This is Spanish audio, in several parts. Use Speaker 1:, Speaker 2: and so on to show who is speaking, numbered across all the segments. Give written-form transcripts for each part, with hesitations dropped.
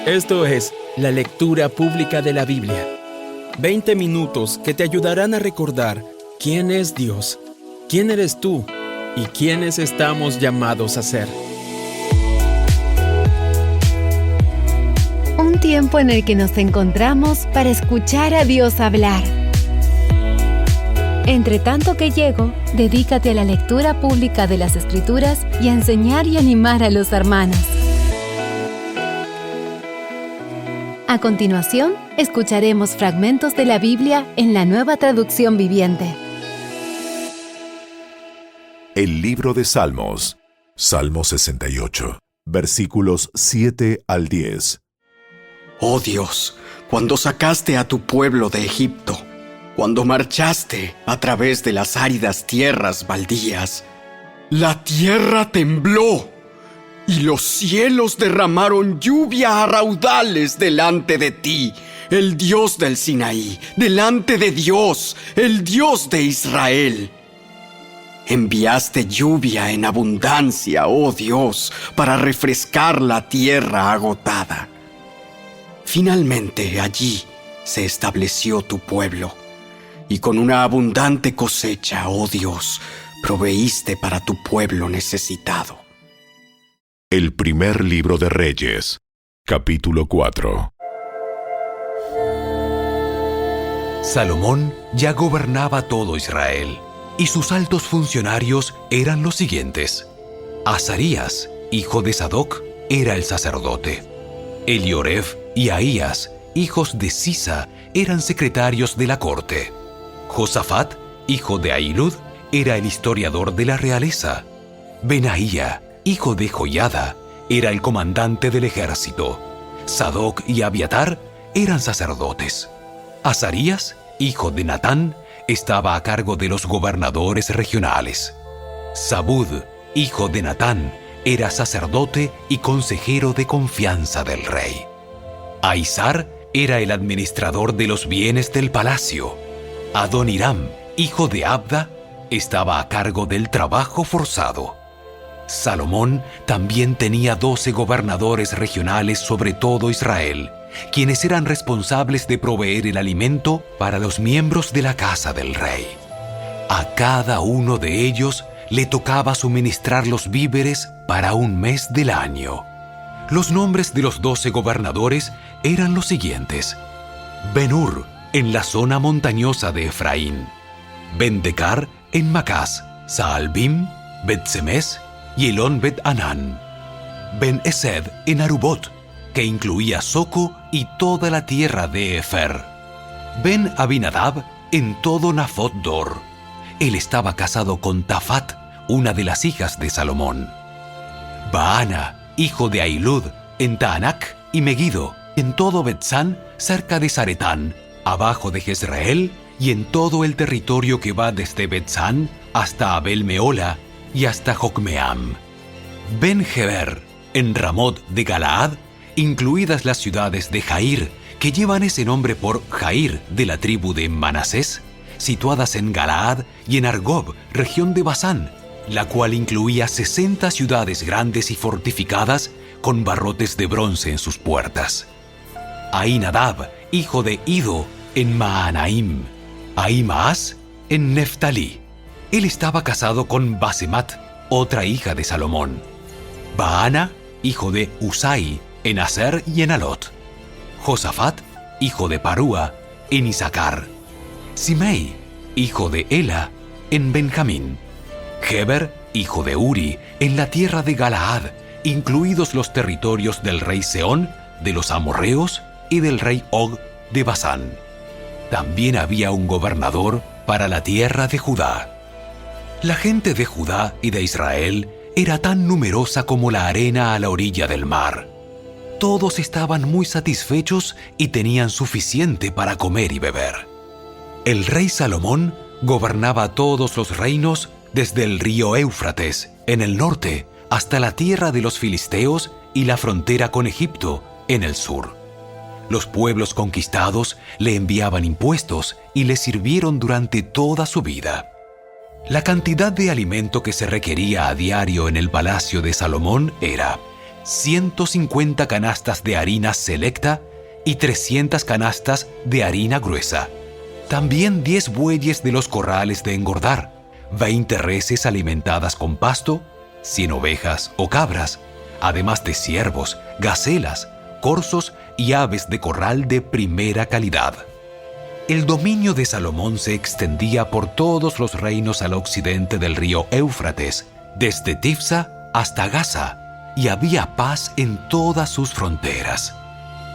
Speaker 1: Esto es la lectura pública de la Biblia. 20 minutos que te ayudarán a recordar quién es Dios, quién eres tú y quiénes estamos llamados a ser.
Speaker 2: Un tiempo en el que nos encontramos para escuchar a Dios hablar. Entre tanto que llego, dedícate a la lectura pública de las Escrituras y a enseñar y animar a los hermanos. A continuación, escucharemos fragmentos de la Biblia en la Nueva Traducción Viviente.
Speaker 3: El libro de Salmos, Salmo 68, versículos 7 al 10.
Speaker 4: Oh Dios, cuando sacaste a tu pueblo de Egipto, cuando marchaste a través de las áridas tierras baldías, la tierra tembló y los cielos derramaron lluvia a raudales delante de ti, el Dios del Sinaí, delante de Dios, el Dios de Israel. Enviaste lluvia en abundancia, oh Dios, para refrescar la tierra agotada. Finalmente allí se estableció tu pueblo, y con una abundante cosecha, oh Dios, proveíste para tu pueblo necesitado.
Speaker 3: El primer libro de Reyes, capítulo 4.
Speaker 5: Salomón ya gobernaba todo Israel, y sus altos funcionarios eran los siguientes. Azarías, hijo de Sadoc, era el sacerdote. Elioref y Ahías, hijos de Sisa, eran secretarios de la corte. Josafat, hijo de Ahilud, era el historiador de la realeza. Benaía, hijo de Joiada, era el comandante del ejército. Sadoc y Abiatar eran sacerdotes. Azarías, hijo de Natán, estaba a cargo de los gobernadores regionales. Zabud, hijo de Natán, era sacerdote y consejero de confianza del rey. Aizar era el administrador de los bienes del palacio. Adoniram, hijo de Abda, estaba a cargo del trabajo forzado. Salomón también tenía 12 gobernadores regionales sobre todo Israel, quienes eran responsables de proveer el alimento para los miembros de la casa del rey. A cada uno de ellos le tocaba suministrar los víveres para un mes del año. Los nombres de los 12 gobernadores eran los siguientes: Ben-Hur, en la zona montañosa de Efraín; Ben-Decar, en Macás; Saalbim, Bet-Semes y Elón Bet-Anán; Ben-Esed, en Arubot, que incluía Soco y toda la tierra de Efer; Ben-Abinadab, en todo Nafot Dor. Él estaba casado con Tafat, una de las hijas de Salomón. Baana, hijo de Ahilud, en Taanac y Megiddo, en todo Betzán, cerca de Zaretán, abajo de Jezreel, y en todo el territorio que va desde Betzán hasta Abel-Meola y hasta Jocmeam. Ben-Geber, en Ramot de Galaad, incluidas las ciudades de Jair, que llevan ese nombre por Jair de la tribu de Manasés, situadas en Galaad, y en Argob, región de Basán, la cual incluía 60 ciudades grandes y fortificadas con barrotes de bronce en sus puertas. Ahinadab, hijo de Ido, en Maanaim; Ahimaas, en Neftalí. Él estaba casado con Basemat, otra hija de Salomón. Baana, hijo de Usai, en Aser y en Alot. Josafat, hijo de Parúa, en Isacar. Simei, hijo de Ela, en Benjamín. Geber, hijo de Uri, en la tierra de Galaad, incluidos los territorios del rey Sehón, de los amorreos y del rey Og de Basán. También había un gobernador para la tierra de Judá. La gente de Judá y de Israel era tan numerosa como la arena a la orilla del mar. Todos estaban muy satisfechos y tenían suficiente para comer y beber. El rey Salomón gobernaba todos los reinos desde el río Éufrates, en el norte, hasta la tierra de los filisteos y la frontera con Egipto, en el sur. Los pueblos conquistados le enviaban impuestos y le sirvieron durante toda su vida. La cantidad de alimento que se requería a diario en el palacio de Salomón era 150 canastas de harina selecta y 300 canastas de harina gruesa. También 10 bueyes de los corrales de engordar, 20 reses alimentadas con pasto, 100 ovejas o cabras, además de ciervos, gacelas, corzos y aves de corral de primera calidad. El dominio de Salomón se extendía por todos los reinos al occidente del río Éufrates, desde Tifsa hasta Gaza, y había paz en todas sus fronteras.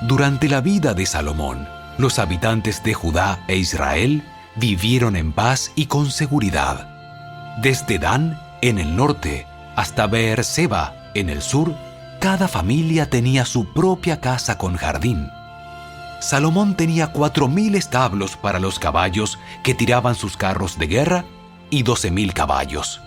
Speaker 5: Durante la vida de Salomón, los habitantes de Judá e Israel vivieron en paz y con seguridad. Desde Dan, en el norte, hasta Beerseba, en el sur, cada familia tenía su propia casa con jardín. Salomón tenía 4.000 establos para los caballos que tiraban sus carros de guerra y 12.000 caballos.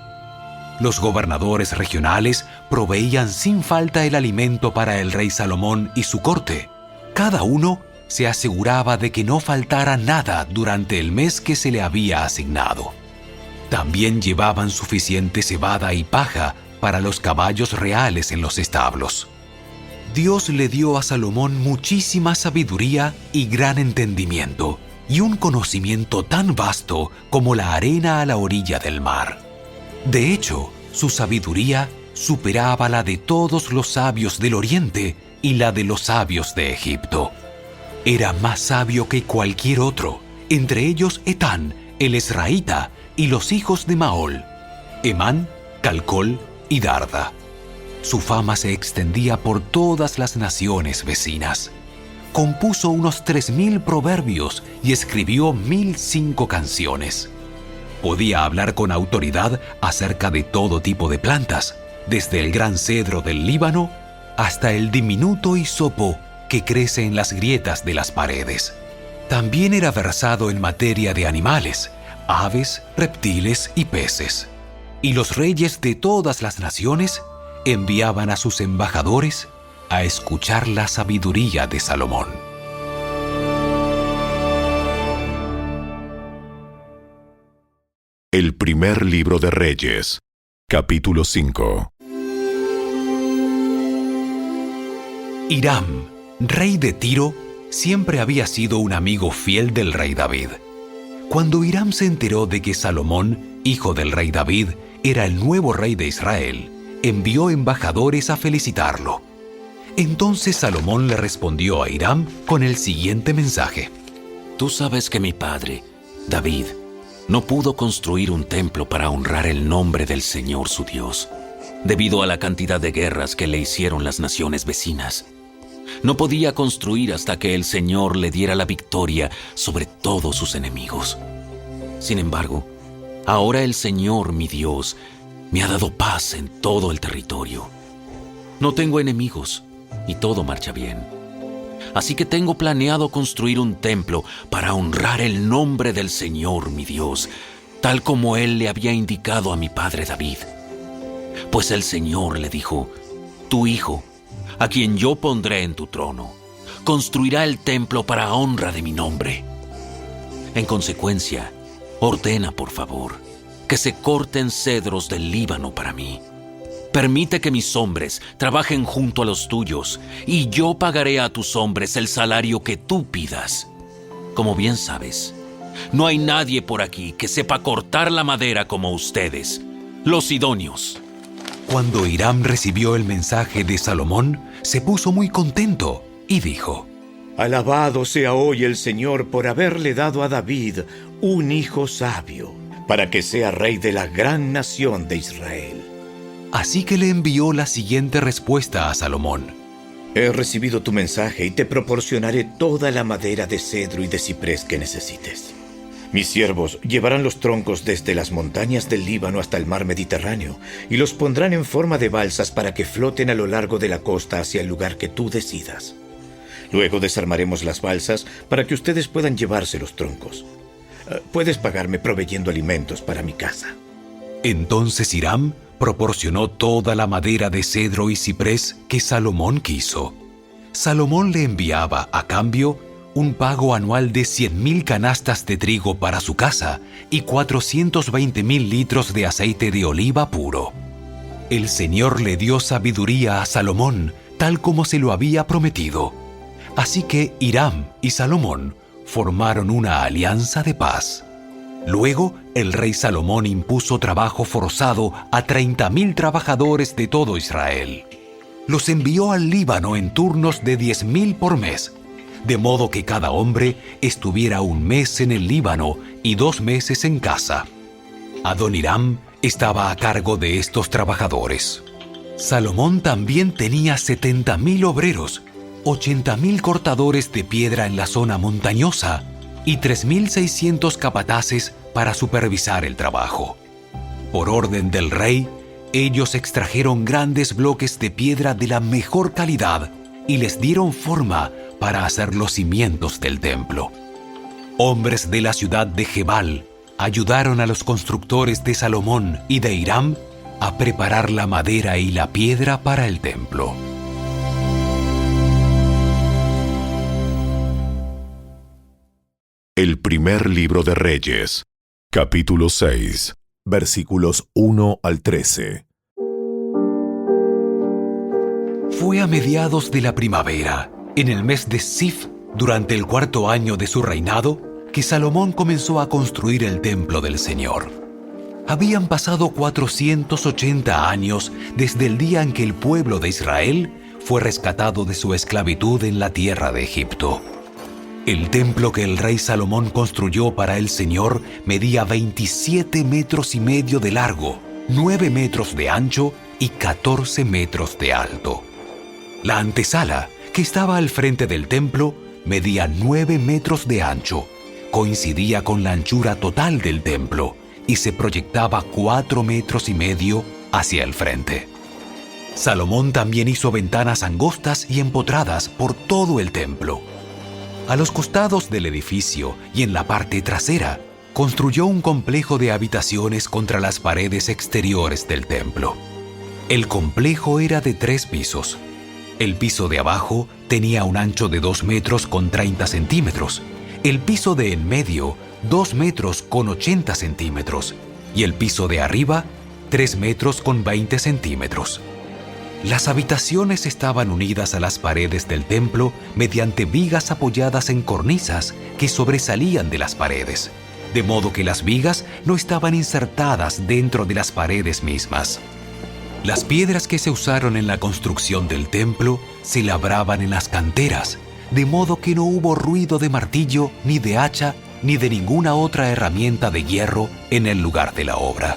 Speaker 5: Los gobernadores regionales proveían sin falta el alimento para el rey Salomón y su corte. Cada uno se aseguraba de que no faltara nada durante el mes que se le había asignado. También llevaban suficiente cebada y paja para los caballos reales en los establos. Dios le dio a Salomón muchísima sabiduría y gran entendimiento, y un conocimiento tan vasto como la arena a la orilla del mar. De hecho, su sabiduría superaba la de todos los sabios del Oriente y la de los sabios de Egipto. Era más sabio que cualquier otro, entre ellos Etán, el Esraíta, y los hijos de Maol, Emán, Calcol y Darda. Su fama se extendía por todas las naciones vecinas. Compuso unos 3.000 proverbios y escribió 1.005 canciones. Podía hablar con autoridad acerca de todo tipo de plantas, desde el gran cedro del Líbano hasta el diminuto hisopo que crece en las grietas de las paredes. También era versado en materia de animales, aves, reptiles y peces. Y los reyes de todas las naciones enviaban a sus embajadores a escuchar la sabiduría de Salomón.
Speaker 3: El primer libro de Reyes, capítulo 5.
Speaker 5: Hiram, rey de Tiro, siempre había sido un amigo fiel del rey David. Cuando Hiram se enteró de que Salomón, hijo del rey David, era el nuevo rey de Israel, envió embajadores a felicitarlo. Entonces Salomón le respondió a Hiram con el siguiente mensaje:
Speaker 6: Tú sabes que mi padre, David, no pudo construir un templo para honrar el nombre del Señor su Dios, debido a la cantidad de guerras que le hicieron las naciones vecinas. No podía construir hasta que el Señor le diera la victoria sobre todos sus enemigos. Sin embargo, ahora el Señor, mi Dios, me ha dado paz en todo el territorio. No tengo enemigos y todo marcha bien. Así que tengo planeado construir un templo para honrar el nombre del Señor, mi Dios, tal como Él le había indicado a mi padre David. Pues el Señor le dijo: Tu hijo, a quien yo pondré en tu trono, construirá el templo para honra de mi nombre. En consecuencia, ordena, por favor, que se corten cedros del Líbano para mí. Permite que mis hombres trabajen junto a los tuyos, y yo pagaré a tus hombres el salario que tú pidas. Como bien sabes, no hay nadie por aquí que sepa cortar la madera como ustedes, los sidonios.
Speaker 5: Cuando Hiram recibió el mensaje de Salomón, se puso muy contento y dijo:
Speaker 7: Alabado sea hoy el Señor por haberle dado a David un hijo sabio, para que sea rey de la gran nación de Israel.
Speaker 5: Así que le envió la siguiente respuesta a Salomón:
Speaker 7: He recibido tu mensaje y te proporcionaré toda la madera de cedro y de ciprés que necesites. Mis siervos llevarán los troncos desde las montañas del Líbano hasta el mar Mediterráneo y los pondrán en forma de balsas para que floten a lo largo de la costa hacia el lugar que tú decidas. Luego desarmaremos las balsas para que ustedes puedan llevarse los troncos. Puedes pagarme proveyendo alimentos para mi casa.
Speaker 5: Entonces Hiram proporcionó toda la madera de cedro y ciprés que Salomón quiso. Salomón le enviaba a cambio un pago anual de 100.000 canastas de trigo para su casa y 420.000 litros de aceite de oliva puro. El Señor le dio sabiduría a Salomón tal como se lo había prometido. Así que Hiram y Salomón formaron una alianza de paz. Luego, el rey Salomón impuso trabajo forzado a 30,000 trabajadores de todo Israel. Los envió al Líbano en turnos de 10,000 por mes, de modo que cada hombre estuviera un mes en el Líbano y 2 meses en casa. Adoniram estaba a cargo de estos trabajadores. Salomón también tenía 70,000 obreros, 80,000 cortadores de piedra en la zona montañosa y 3,600 capataces para supervisar el trabajo. Por orden del rey, ellos extrajeron grandes bloques de piedra de la mejor calidad y les dieron forma para hacer los cimientos del templo. Hombres de la ciudad de Gebal ayudaron a los constructores de Salomón y de Hiram a preparar la madera y la piedra para el templo.
Speaker 3: El primer libro de Reyes, capítulo 6, versículos 1 al 13.
Speaker 5: Fue a mediados de la primavera, en el mes de Sif, durante el 4º año de su reinado, que Salomón comenzó a construir el templo del Señor. Habían pasado 480 años desde el día en que el pueblo de Israel fue rescatado de su esclavitud en la tierra de Egipto. El templo que el rey Salomón construyó para el Señor medía 27 metros y medio de largo, 9 metros de ancho y 14 metros de alto. La antesala, que estaba al frente del templo, medía 9 metros de ancho, coincidía con la anchura total del templo y se proyectaba 4 metros y medio hacia el frente. Salomón también hizo ventanas angostas y empotradas por todo el templo. A los costados del edificio y en la parte trasera, construyó un complejo de habitaciones contra las paredes exteriores del templo. El complejo era de 3 pisos. El piso de abajo tenía un ancho de 2 metros con 30 centímetros, el piso de en medio 2 metros con 80 centímetros y el piso de arriba 3 metros con 20 centímetros. Las habitaciones estaban unidas a las paredes del templo mediante vigas apoyadas en cornisas que sobresalían de las paredes, de modo que las vigas no estaban insertadas dentro de las paredes mismas. Las piedras que se usaron en la construcción del templo se labraban en las canteras, de modo que no hubo ruido de martillo, ni de hacha, ni de ninguna otra herramienta de hierro en el lugar de la obra.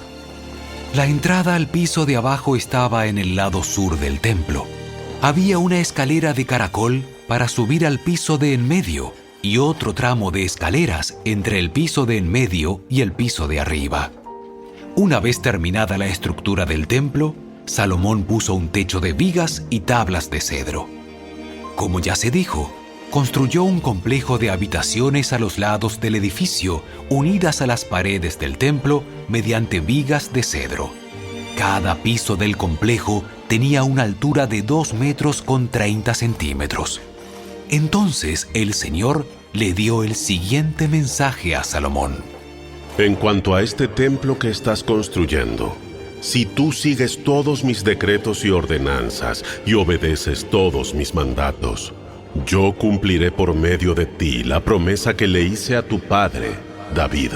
Speaker 5: La entrada al piso de abajo estaba en el lado sur del templo. Había una escalera de caracol para subir al piso de en medio y otro tramo de escaleras entre el piso de en medio y el piso de arriba. Una vez terminada la estructura del templo, Salomón puso un techo de vigas y tablas de cedro. Como ya se dijo, construyó un complejo de habitaciones a los lados del edificio, unidas a las paredes del templo mediante vigas de cedro. Cada piso del complejo tenía una altura de 2 metros con 30 centímetros. Entonces el Señor le dio el siguiente mensaje a Salomón.
Speaker 8: En cuanto a este templo que estás construyendo, si tú sigues todos mis decretos y ordenanzas y obedeces todos mis mandatos, yo cumpliré por medio de ti la promesa que le hice a tu padre, David.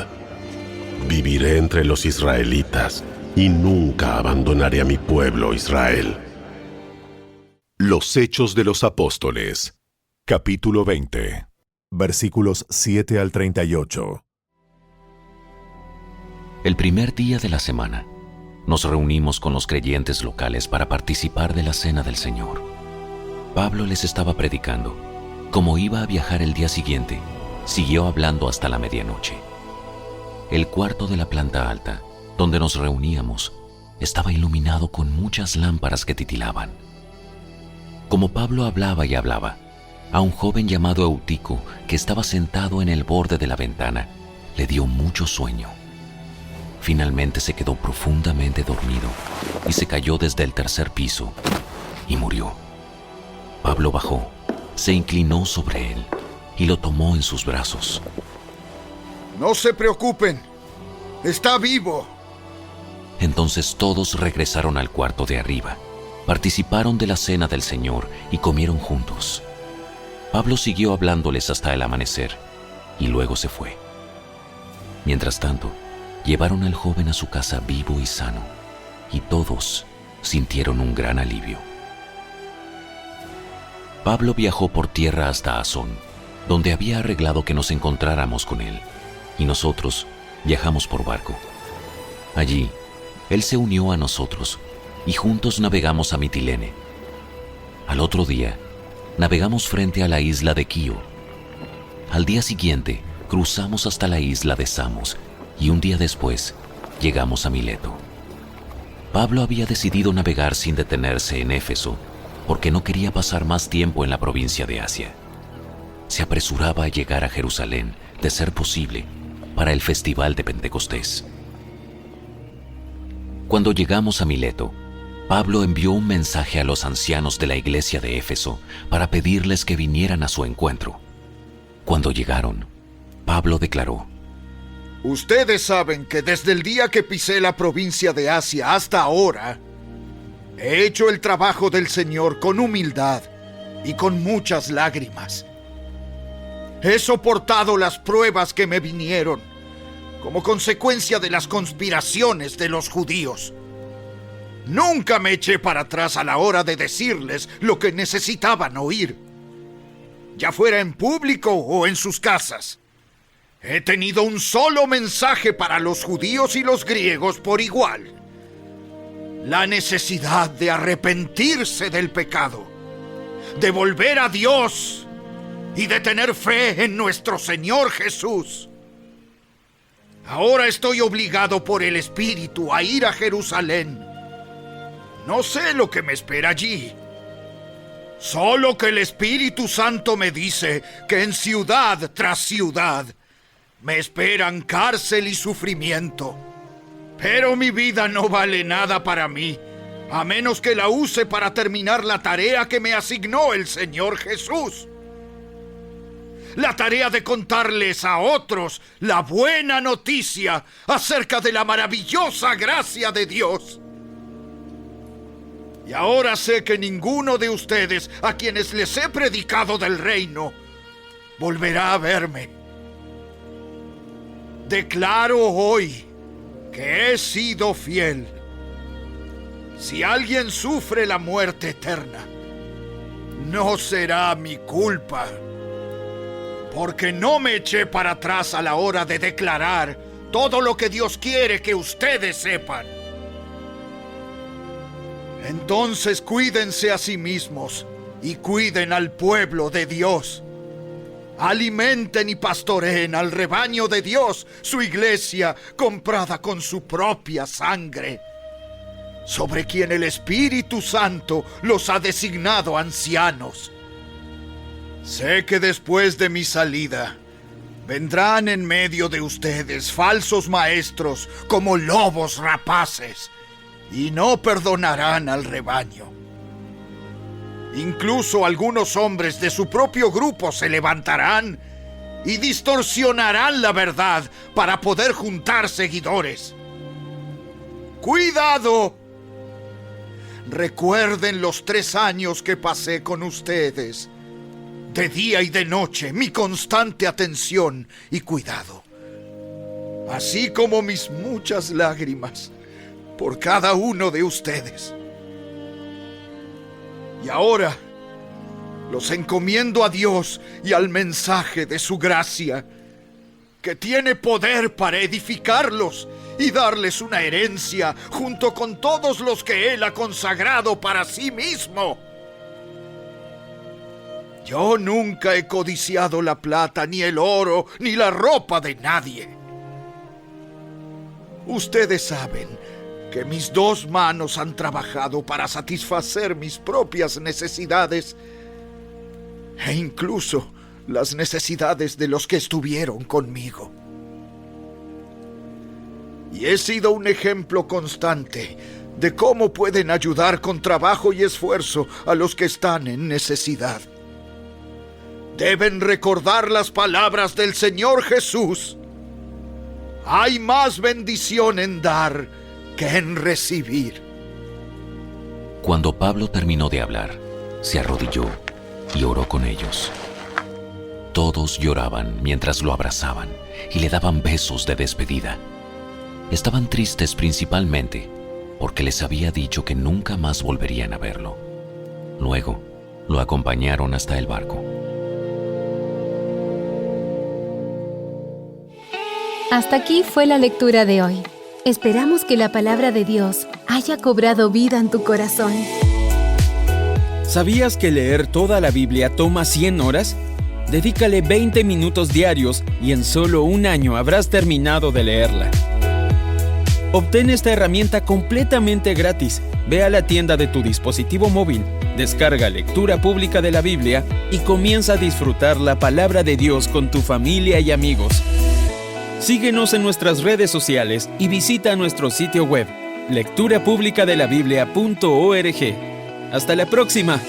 Speaker 8: Viviré entre los israelitas y nunca abandonaré a mi pueblo Israel.
Speaker 3: Los Hechos de los Apóstoles, capítulo 20, versículos 7 al 38.
Speaker 6: El primer día de la semana, nos reunimos con los creyentes locales para participar de la Cena del Señor. Pablo les estaba predicando. Como iba a viajar el día siguiente, siguió hablando hasta la medianoche. El cuarto de la planta alta, donde nos reuníamos, estaba iluminado con muchas lámparas que titilaban. Como Pablo hablaba y hablaba, a un joven llamado Eutico, que estaba sentado en el borde de la ventana, le dio mucho sueño. Finalmente se quedó profundamente dormido y se cayó desde el 3er piso y murió. Pablo bajó, se inclinó sobre él y lo tomó en sus brazos.
Speaker 9: No se preocupen, está vivo.
Speaker 6: Entonces todos regresaron al cuarto de arriba participaron de la cena del Señor y comieron juntos. Pablo siguió hablándoles hasta el amanecer y luego se fue. Mientras tanto, llevaron al joven a su casa vivo y sano, y todos sintieron un gran alivio. Pablo viajó por tierra hasta Asón, donde había arreglado que nos encontráramos con él, y nosotros viajamos por barco. Allí, él se unió a nosotros, y juntos navegamos a Mitilene. Al otro día, navegamos frente a la isla de Quío. Al día siguiente, cruzamos hasta la isla de Samos, y un día después, llegamos a Mileto. Pablo había decidido navegar sin detenerse en Éfeso, porque no quería pasar más tiempo en la provincia de Asia. Se apresuraba a llegar a Jerusalén, de ser posible, para el festival de Pentecostés. Cuando llegamos a Mileto, Pablo envió un mensaje a los ancianos de la iglesia de Éfeso para pedirles que vinieran a su encuentro. Cuando llegaron, Pablo declaró:
Speaker 9: Ustedes saben que desde el día que pisé la provincia de Asia hasta ahora, he hecho el trabajo del Señor con humildad y con muchas lágrimas. He soportado las pruebas que me vinieron como consecuencia de las conspiraciones de los judíos. Nunca me eché para atrás a la hora de decirles lo que necesitaban oír, ya fuera en público o en sus casas. He tenido un solo mensaje para los judíos y los griegos por igual: la necesidad de arrepentirse del pecado, de volver a Dios y de tener fe en nuestro Señor Jesús. Ahora estoy obligado por el Espíritu a ir a Jerusalén. No sé lo que me espera allí. Solo que el Espíritu Santo me dice que en ciudad tras ciudad me esperan cárcel y sufrimiento. Pero mi vida no vale nada para mí, a menos que la use para terminar la tarea que me asignó el Señor Jesús. La tarea de contarles a otros la buena noticia acerca de la maravillosa gracia de Dios. Y ahora sé que ninguno de ustedes a quienes les he predicado del reino volverá a verme. Declaro hoy que he sido fiel. Si alguien sufre la muerte eterna, no será mi culpa, porque no me eché para atrás a la hora de declarar todo lo que Dios quiere que ustedes sepan. Entonces cuídense a sí mismos y cuiden al pueblo de Dios. Alimenten y pastoreen al rebaño de Dios, su iglesia comprada con su propia sangre, sobre quien el Espíritu Santo los ha designado ancianos. Sé que después de mi salida vendrán en medio de ustedes falsos maestros como lobos rapaces, y no perdonarán al rebaño. Incluso algunos hombres de su propio grupo se levantarán y distorsionarán la verdad para poder juntar seguidores. ¡Cuidado! Recuerden los 3 años que pasé con ustedes, de día y de noche, mi constante atención y cuidado, así como mis muchas lágrimas por cada uno de ustedes. Y ahora los encomiendo a Dios y al mensaje de su gracia, que tiene poder para edificarlos y darles una herencia junto con todos los que Él ha consagrado para sí mismo. Yo nunca he codiciado la plata, ni el oro, ni la ropa de nadie. Ustedes saben que mis 2 manos han trabajado para satisfacer mis propias necesidades e incluso las necesidades de los que estuvieron conmigo. Y he sido un ejemplo constante de cómo pueden ayudar con trabajo y esfuerzo a los que están en necesidad. Deben recordar las palabras del Señor Jesús: hay más bendición en dar que en recibir.
Speaker 6: Cuando Pablo terminó de hablar, se arrodilló y oró con ellos. Todos lloraban mientras lo abrazaban y le daban besos de despedida. Estaban tristes principalmente porque les había dicho que nunca más volverían a verlo. Luego, lo acompañaron hasta el barco.
Speaker 2: Hasta aquí fue la lectura de hoy. Esperamos que la palabra de Dios haya cobrado vida en tu corazón.
Speaker 1: ¿Sabías que leer toda la Biblia toma 100 horas? Dedícale 20 minutos diarios y en solo un año habrás terminado de leerla. Obtén esta herramienta completamente gratis. Ve a la tienda de tu dispositivo móvil, descarga Lectura Pública de la Biblia y comienza a disfrutar la palabra de Dios con tu familia y amigos. Síguenos en nuestras redes sociales y visita nuestro sitio web, lecturapublicadelabiblia.org. ¡Hasta la próxima!